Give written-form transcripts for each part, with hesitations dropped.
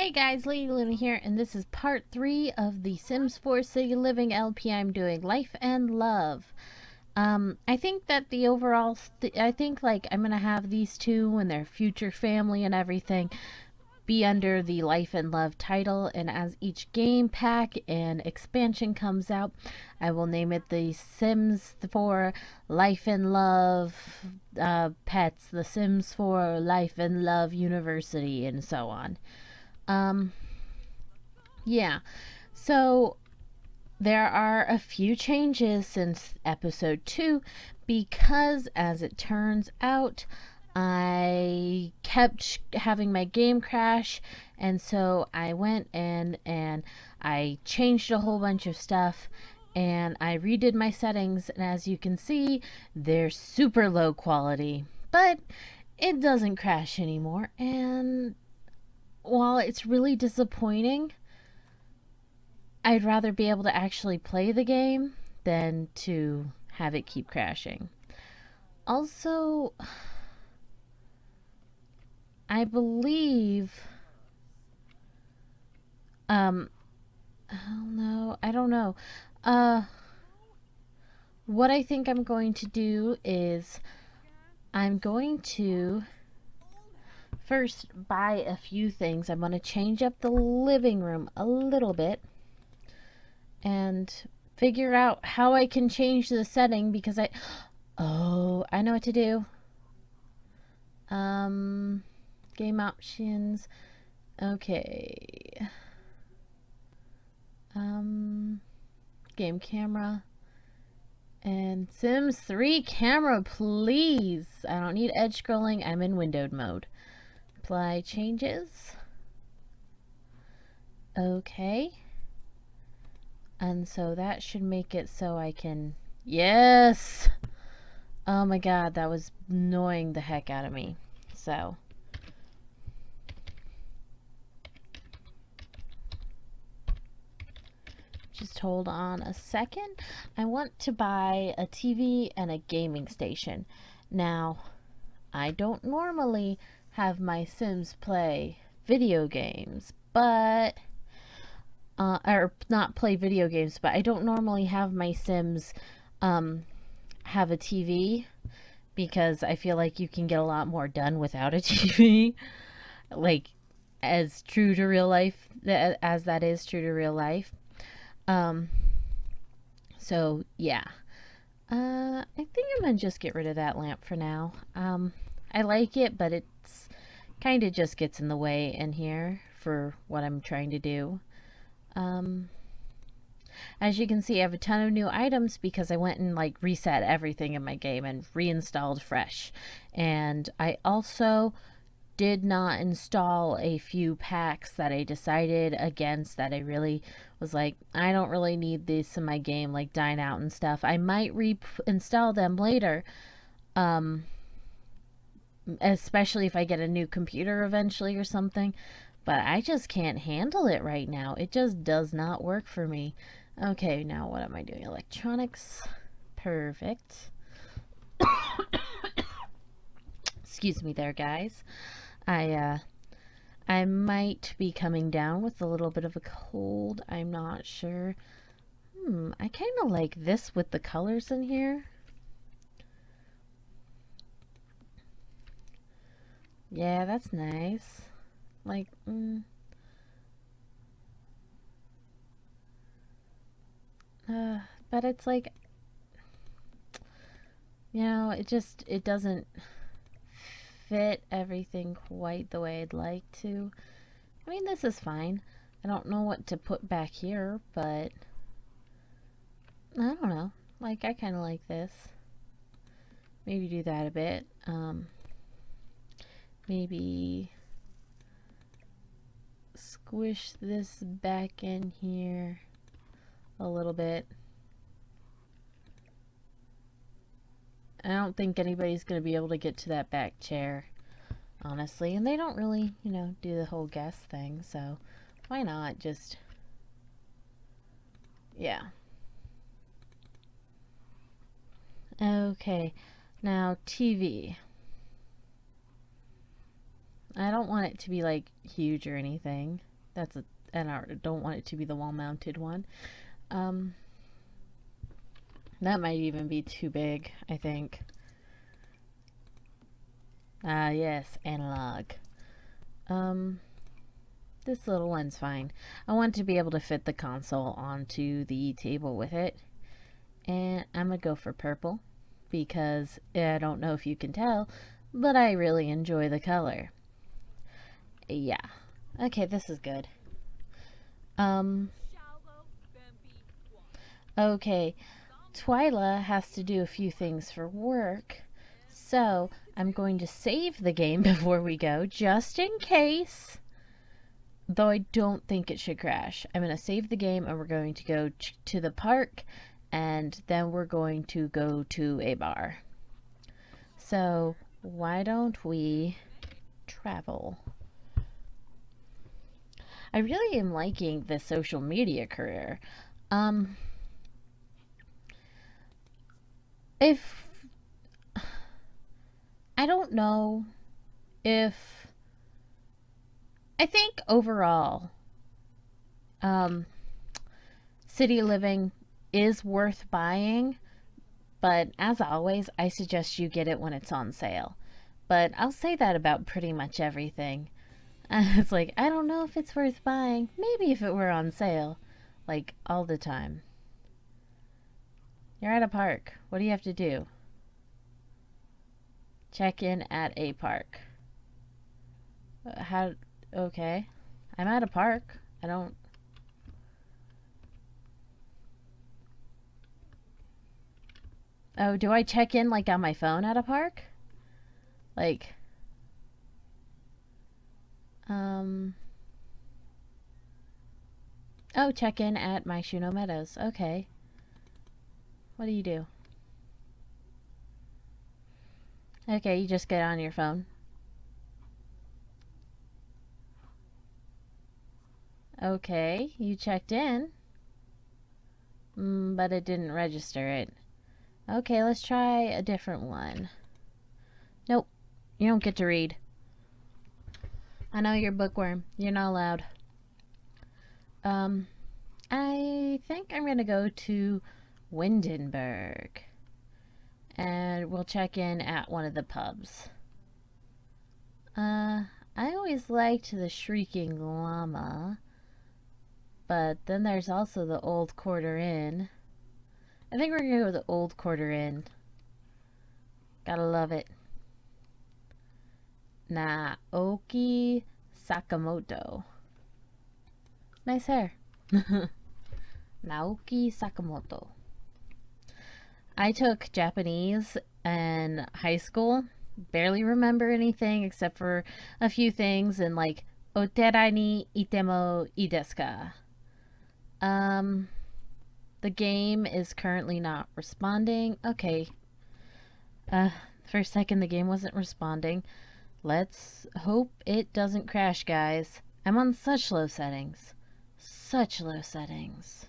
Hey guys, Lady Luna here, and this is part 3 of the Sims 4 City Living LP. I'm doing Life and Love. I think that the overall, I think like I'm gonna have these two and their future family and everything be under the Life and Love title, and as each game pack and expansion comes out, I will name it the Sims 4 Life and Love Pets, the Sims 4 Life and Love University, and so on. Um, yeah. So there are a few changes since episode 2 because, as it turns out, I kept having my game crash, and so I went in and I changed a whole bunch of stuff and I redid my settings, and as you can see, they're super low quality, but it doesn't crash anymore. And while it's really disappointing, I'd rather be able to actually play the game than to have it keep crashing. Also, I believe, oh no, I don't know. Uh, what I think I'm going to do is I'm going to first buy a few things. I'm going to change up the living room a little bit and figure out how I can change the setting because I know what to do. Game options. Okay. Game camera. And Sims 3 camera, please. I don't need edge scrolling. I'm in windowed mode. Apply changes. Okay. And so that should make it so I can... Yes! Oh my god, that was annoying the heck out of me. So... just hold on a second. I want to buy a TV and a gaming station. Now, I don't normally have my Sims play video games, but... or not play video games, but I don't normally have my Sims have a TV because I feel like you can get a lot more done without a TV. Like, as true to real life, as that is true to real life. So yeah. I think I'm gonna just get rid of that lamp for now. I like it, but it's kind of just gets in the way in here for what I'm trying to do. As you can see, I have a ton of new items because I went and like reset everything in my game and reinstalled fresh. And I also did not install a few packs that I decided against, that I really was like, I don't really need this in my game, like Dine Out and stuff. I might reinstall them later, especially if I get a new computer eventually or something. But I just can't handle it right now. It just does not work for me. Okay, now what am I doing? Electronics. Perfect. Excuse me there, guys. I might be coming down with a little bit of a cold. I'm not sure. I kind of like this with the colors in here. Yeah, that's nice. Like, but it's like, you know, it doesn't fit everything quite the way I'd like to. I mean, this is fine. I don't know what to put back here, but I don't know. Like, I kind of like this. Maybe do that a bit. Maybe squish this back in here a little bit. I don't think anybody's going to be able to get to that back chair, honestly. And they don't really, you know, do the whole guest thing, so why not just... yeah. Okay, now TV. I don't want it to be like huge or anything. That's a, and I don't want it to be the wall-mounted one. Um, that might even be too big, I think. Ah, yes, analog. Um, this little one's fine. I want to be able to fit the console onto the table with it. And I'm gonna go for purple because I don't know if you can tell, but I really enjoy the color. Yeah. Okay, this is good. Okay. Twyla has to do a few things for work, so I'm going to save the game before we go, just in case. Though I don't think it should crash. I'm going to save the game and we're going to go to the park and then we're going to go to a bar. So, why don't we travel? I really am liking the social media career. If I don't know if I think overall city living is worth buying, but as always, I suggest you get it when it's on sale. But I'll say that about pretty much everything. It's like, I don't know if it's worth buying. Maybe if it were on sale. Like, all the time. You're at a park. What do you have to do? Check in at a park. How? Okay. I'm at a park. I don't. Oh, do I check in like on my phone at a park? Like, um. Oh, check in at Myshuno Meadows. Okay. What do you do? Okay, you just get on your phone. Okay, you checked in. But it didn't register it. Okay, let's try a different one. Nope, you don't get to read. I know you're bookworm. You're not allowed. I think I'm gonna go to Windenburg. And we'll check in at one of the pubs. I always liked the Shrieking Llama. But then there's also the Old Quarter Inn. I think we're gonna go with the Old Quarter Inn. Gotta love it. Naoki Sakamoto. Nice hair. Naoki Sakamoto. I took Japanese in high school. Barely remember anything except for a few things and like Otera ni itemo ii desu ka? The game is currently not responding. Okay. For a second the game wasn't responding. Let's hope it doesn't crash, guys. I'm on such low settings. Such low settings.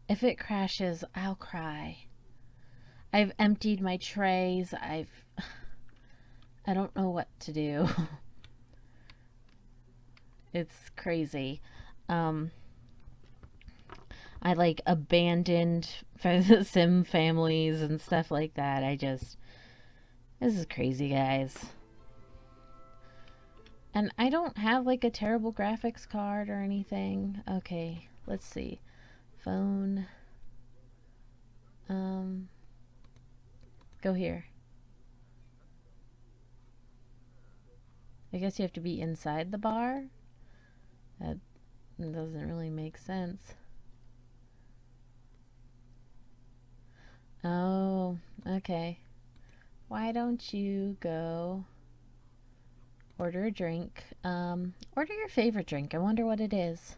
If it crashes, I'll cry. I've emptied my trays. I don't know what to do. It's crazy. I like abandoned sim families and stuff like that. This is crazy, guys. And I don't have like a terrible graphics card or anything. Okay, let's see. Phone. Go here. I guess you have to be inside the bar. That doesn't really make sense. Oh, okay. Why don't you go order a drink? Order your favorite drink. I wonder what it is.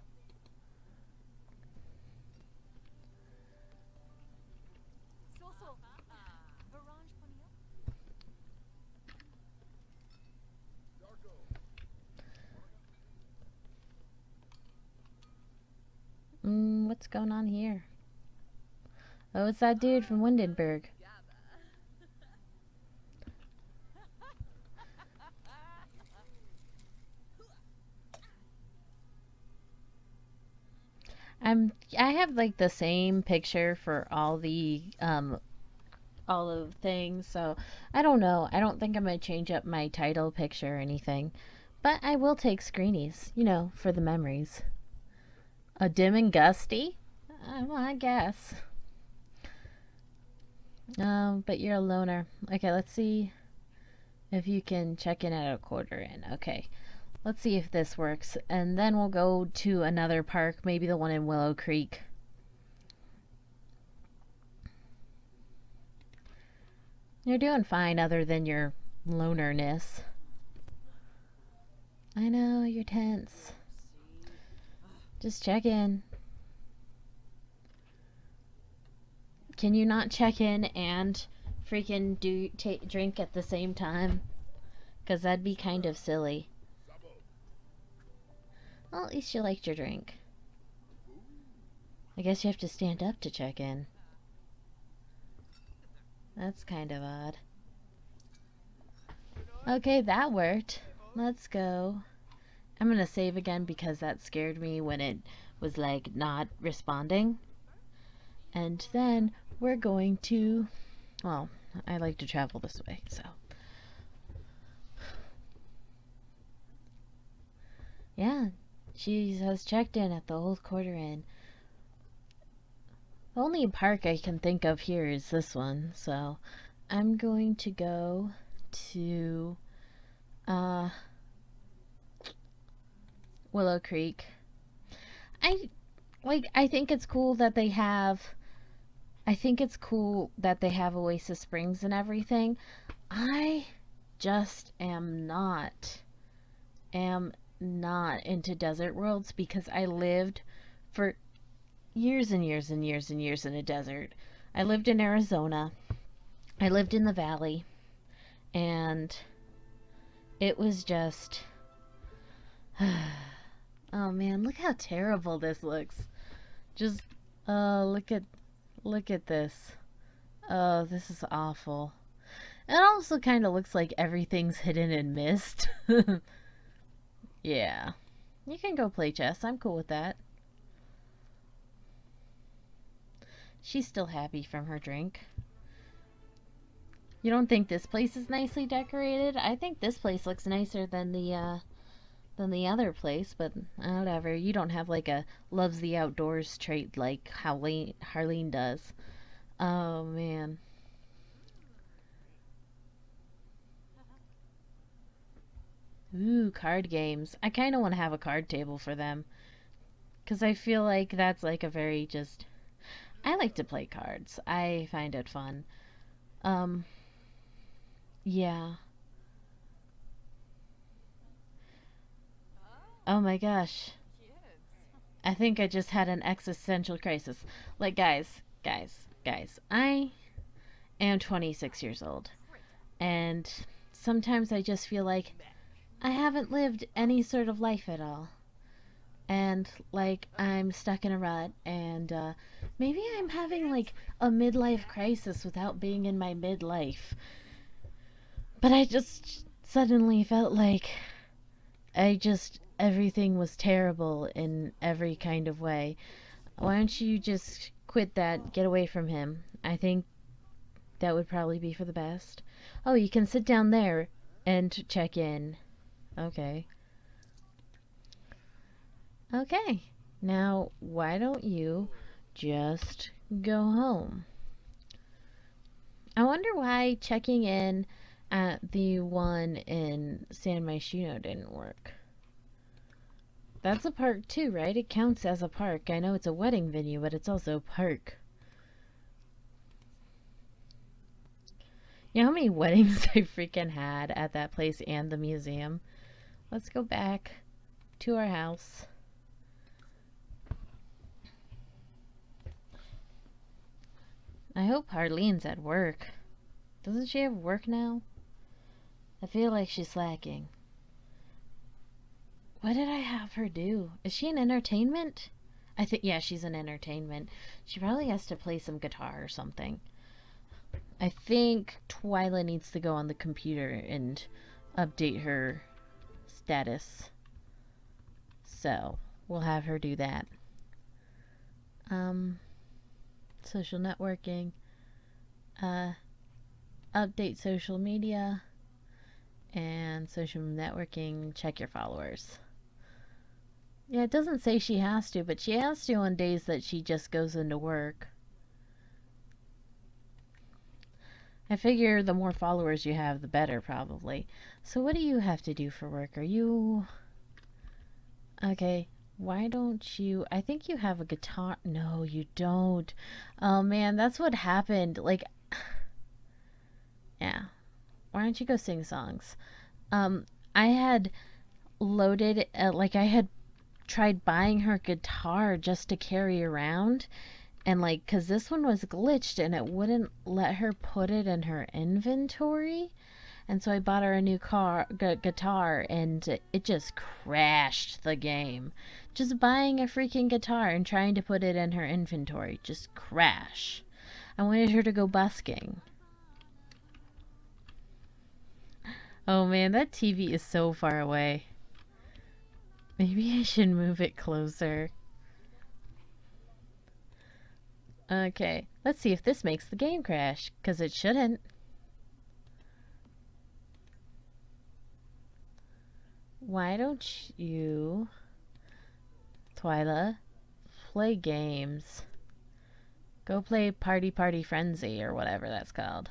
What's going on here? Oh, it's that dude from Windenburg. I have like the same picture for all of things, so I don't know. I don't think I'm gonna change up my title picture or anything. But I will take screenies, for the memories. A dim and gusty? Well, I guess. But you're a loner. Okay, let's see if you can check in at a quarter in. Okay. Let's see if this works. And then we'll go to another park, maybe the one in Willow Creek. You're doing fine other than your lonerness. I know, you're tense. Just check in. Can you not check in and freaking drink at the same time? Because that'd be kind of silly. Well, at least you liked your drink. I guess you have to stand up to check in. That's kind of odd. Okay, that worked. Let's go. I'm gonna save again because that scared me when it was like not responding. And then we're going to, well, I like to travel this way, so. Yeah, she has checked in at the old quarter inn. The only park I can think of here is this one, so I'm going to go to Willow Creek. I think it's cool that they have Oasis Springs and everything. I just am not into desert worlds because I lived for years and years and years and years in a desert. I lived in Arizona. I lived in the valley, and it was just oh man, look how terrible this looks. Just look at this. Oh, this is awful. It also kind of looks like everything's hidden in mist. Yeah. You can go play chess. I'm cool with that. She's still happy from her drink. You don't think this place is nicely decorated? I think this place looks nicer than the other place, but whatever. You don't have like a loves the outdoors trait like Harleen does. Oh man. Ooh, card games. I kind of want to have a card table for them. Because I feel like that's like a very just. I like to play cards. I find it fun. Um, yeah. Oh my gosh. I think I just had an existential crisis. Like, guys. I am 26 years old. And sometimes I just feel like I haven't lived any sort of life at all. And like I'm stuck in a rut, and maybe I'm having like a midlife crisis without being in my midlife. But I just suddenly felt like everything was terrible in every kind of way. Why don't you just quit that, get away from him? I think that would probably be for the best. Oh, you can sit down there and check in. Okay. Okay. Now, why don't you just go home? I wonder why checking in at the one in San Myshuno didn't work. That's a park too, right? It counts as a park. I know it's a wedding venue, but it's also a park. You know how many weddings I freaking had at that place and the museum? Let's go back to our house. I hope Harleen's at work. Doesn't she have work now? I feel like she's slacking. What did I have her do? Is she in entertainment? I think, yeah, she's in entertainment. She probably has to play some guitar or something. I think Twyla needs to go on the computer and update her status. So, we'll have her do that. Um, social networking, uh, update social media, and social networking, check your followers. Yeah, it doesn't say she has to, but she has to on days that she just goes into work. I figure the more followers you have, the better, probably. So, what do you have to do for work? Are you. Okay, why don't you. I think you have a guitar. No, you don't. Oh man, that's what happened. Like, yeah. Why don't you go sing songs? Um, I had loaded, like, I had tried buying her guitar just to carry around. And, like, because this one was glitched and it wouldn't let her put it in her inventory. And so I bought her a new guitar, and it just crashed the game. Just buying a freaking guitar and trying to put it in her inventory, just crash. I wanted her to go busking. Oh man, that TV is so far away. Maybe I should move it closer. Okay, let's see if this makes the game crash, because it shouldn't. Why don't you, Twyla, play games? Go play Party Party Frenzy or whatever that's called.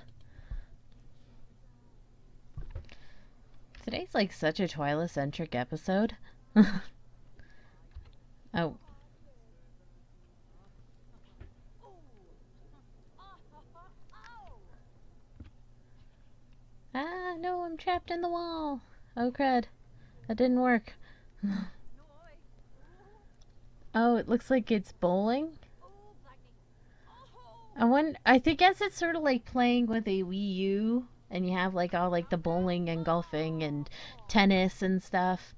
Today's like such a Twyla-centric episode. Oh. Ah, no, I'm trapped in the wall. Oh, crud. That didn't work. Oh, it looks like it's bowling. Guess it's sort of like playing with a Wii U, and you have like all like the bowling and golfing and tennis and stuff.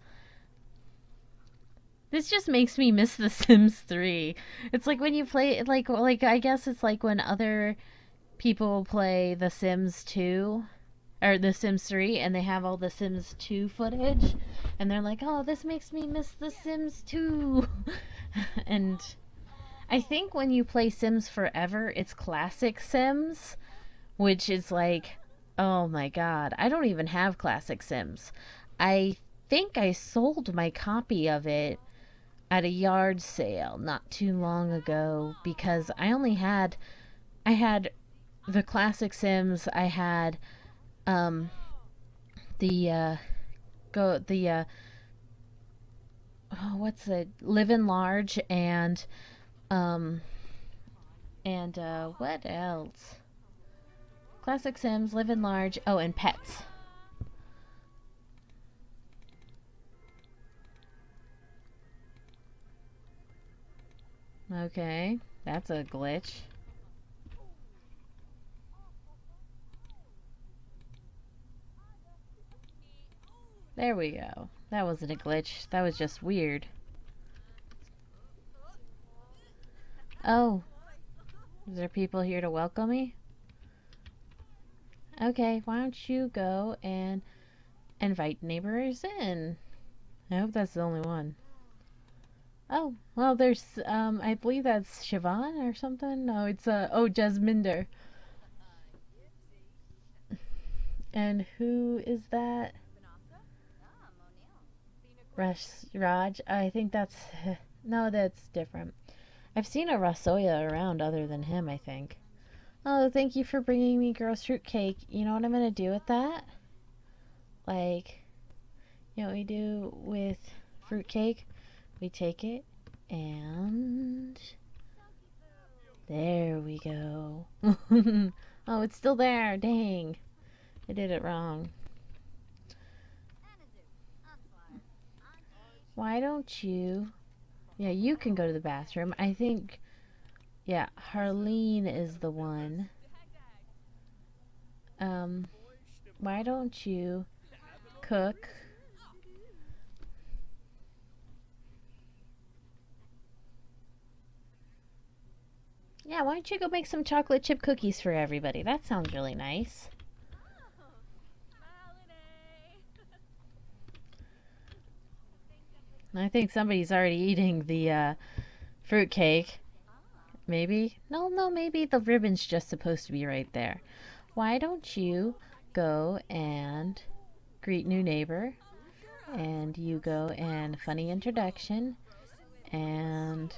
This just makes me miss The Sims 3. It's like when you play like I guess it's like when other people play The Sims 2 or The Sims 3 and they have all the Sims 2 footage and they're like, "Oh, this makes me miss The Sims 2." And I think when you play Sims Forever, it's classic Sims, which is like, oh my god, I don't even have classic Sims. I think I sold my copy of it at a yard sale not too long ago because I had the classic Sims, I had um the go the oh, what's it? Live in Large um and what else? Classic Sims, Live in Large, oh, and Pets. Okay, that's a glitch. There we go. That wasn't a glitch. That was just weird. Oh, is there people here to welcome me? Okay, why don't you go and invite neighbors in? I hope that's the only one. Oh, well, there's, I believe that's Siobhan or something. No, it's, oh, Jasminder. And who is that? Raj? I think that's, no, that's different. I've seen a Rasoya around other than him, I think. Oh, thank you for bringing me girls fruit cake. You know what I'm gonna do with that? Like, you know what we do with fruit cake? We take it and there we go. Oh, it's still there. Dang. I did it wrong. Why don't you? Yeah, you can go to the bathroom. I think, yeah, Harleen is the one. Um, why don't you cook? Yeah, why don't you go make some chocolate chip cookies for everybody? That sounds really nice. I think somebody's already eating the fruit cake. Maybe? No, no, maybe the ribbon's just supposed to be right there. Why don't you go and greet new neighbor? And you go and funny introduction. And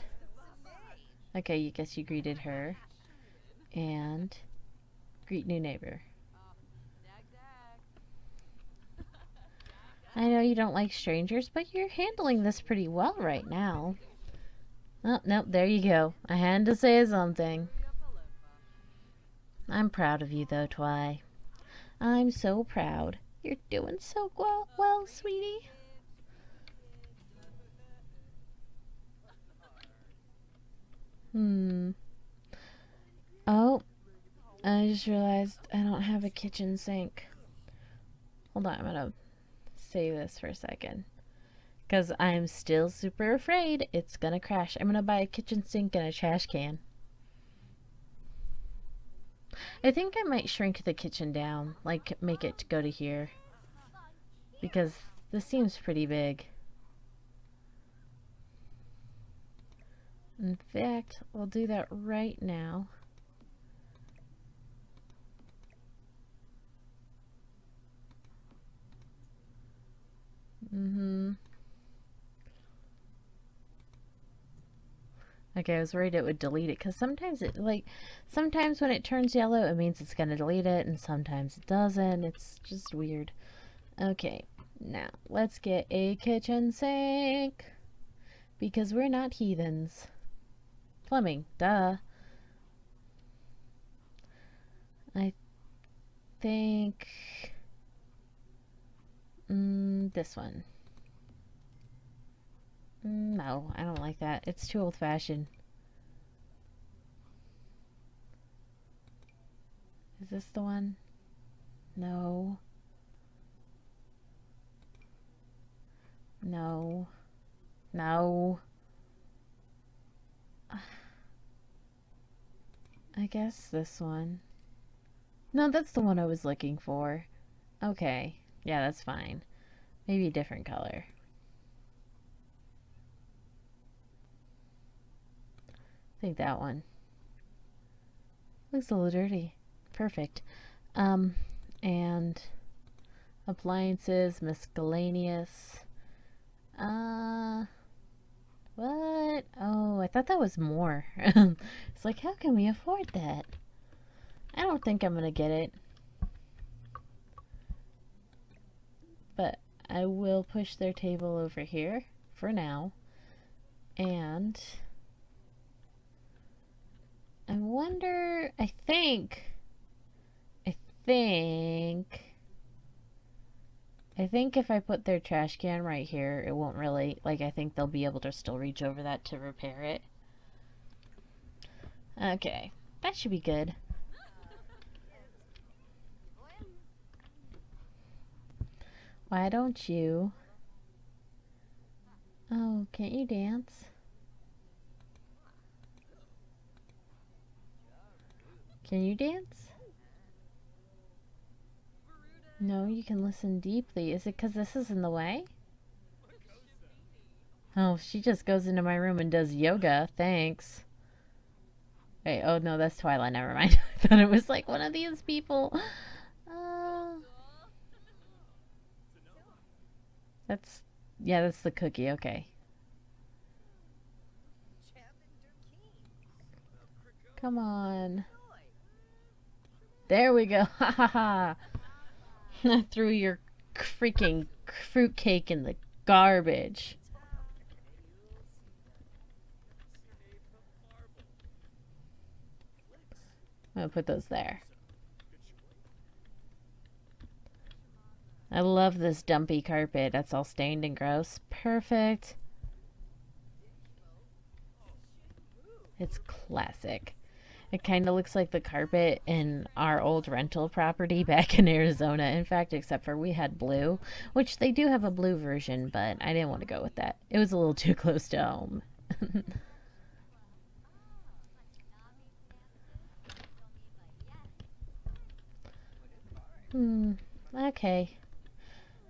okay, you guess you greeted her. And greet new neighbor. I know you don't like strangers, but you're handling this pretty well right now. Oh, nope, there you go. I had to say something. I'm proud of you, though, Twy. I'm so proud. You're doing so well, sweetie. Hmm. Oh, I just realized I don't have a kitchen sink. Hold on, I'm gonna save this for a second. Because I'm still super afraid it's gonna crash. I'm gonna buy a kitchen sink and a trash can. I think I might shrink the kitchen down, like make it go to here. Because this seems pretty big. In fact, we'll do that right now. Okay, I was worried it would delete it because sometimes when it turns yellow, it means it's gonna delete it, and sometimes it doesn't. It's just weird. Okay, now let's get a kitchen sink because we're not heathens. Plumbing, duh. I think this one. No, I don't like that. It's too old-fashioned. Is this the one? No. No. No. I guess this one. No, that's the one I was looking for. Okay. Yeah, that's fine. Maybe a different color. I think that one. Looks a little dirty. Perfect. And appliances, miscellaneous. What? Oh, I thought that was more. It's like, how can we afford that? I don't think I'm gonna get it. But I will push their table over here for now. And I wonder, I think if I put their trash can right here, it won't really, like, I think they'll be able to still reach over that to repair it. Okay, that should be good. Why don't you? Oh, can't you dance? Can you dance? No, you can listen deeply. Is it because this is in the way? Oh, she just goes into my room and does yoga. Thanks. Wait, oh no, that's Twilight. Never mind. I thought it was like one of these people. That's, yeah, that's the cookie. Okay. Come on. There we go. Ha ha ha. Threw your freaking fruitcake in the garbage. I'm gonna put those there. I love this dumpy carpet. That's all stained and gross. Perfect. It's classic. It kind of looks like the carpet in our old rental property back in Arizona. In fact, except for we had blue, which they do have a blue version, but I didn't want to go with that. It was a little too close to home. Okay.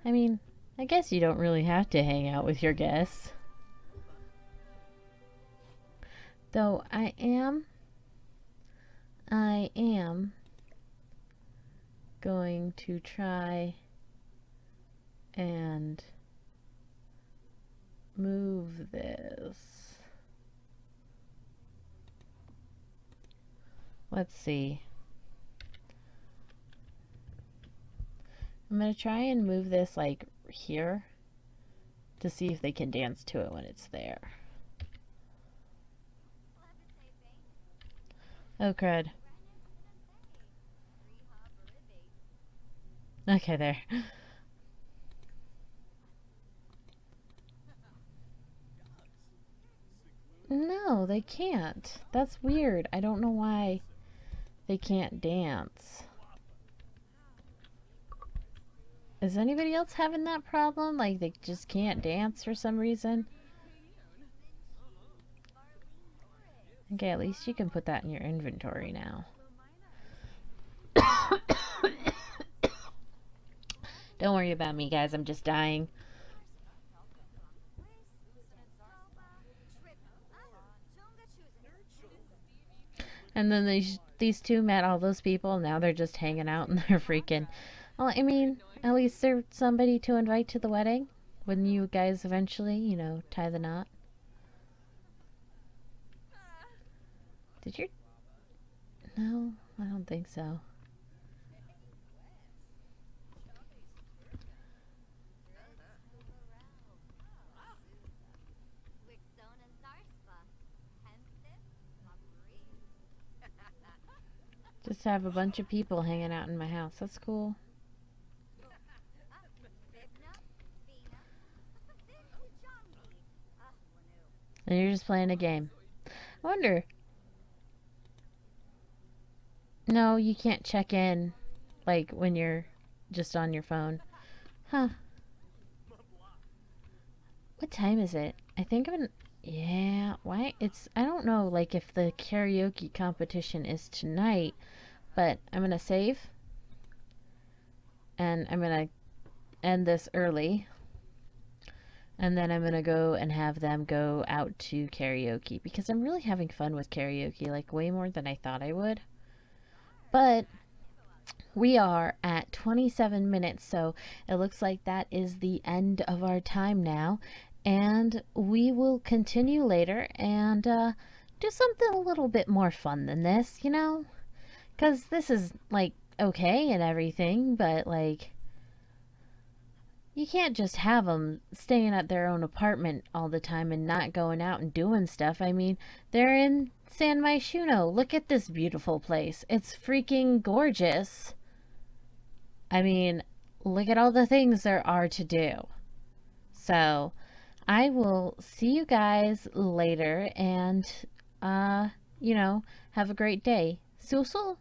I mean, I guess you don't really have to hang out with your guests. Though I am going to try and move this. Let's see. I'm going to try and move this like here to see if they can dance to it when it's there. Oh, crud. Okay, there. No, they can't. That's weird. I don't know why they can't dance. Is anybody else having that problem? Like they just can't dance for some reason? Okay, at least you can put that in your inventory now. Don't worry about me, guys. I'm just dying. And then these two met all those people. Now they're just hanging out and they're freaking. Well, I mean, at least they're somebody to invite to the wedding when you guys eventually, you know, tie the knot. Did you? No, I don't think so. Just have a bunch of people hanging out in my house. That's cool. And you're just playing a game. I wonder. No, you can't check in like when you're just on your phone. Huh. What time is it? I think I'm... Yeah, why? I don't know, like, if the karaoke competition is tonight, but I'm gonna save. And I'm gonna end this early. And then I'm gonna go and have them go out to karaoke, because I'm really having fun with karaoke, like, way more than I thought I would. But we are at 27 minutes, so it looks like that is the end of our time now. And we will continue later and do something a little bit more fun than this, you know? Because this is, like, okay and everything, but, like, you can't just have them staying at their own apartment all the time and not going out and doing stuff. I mean, they're in San Myshuno. Look at this beautiful place. It's freaking gorgeous. I mean, look at all the things there are to do. So, I will see you guys later and, you know, have a great day. Susul!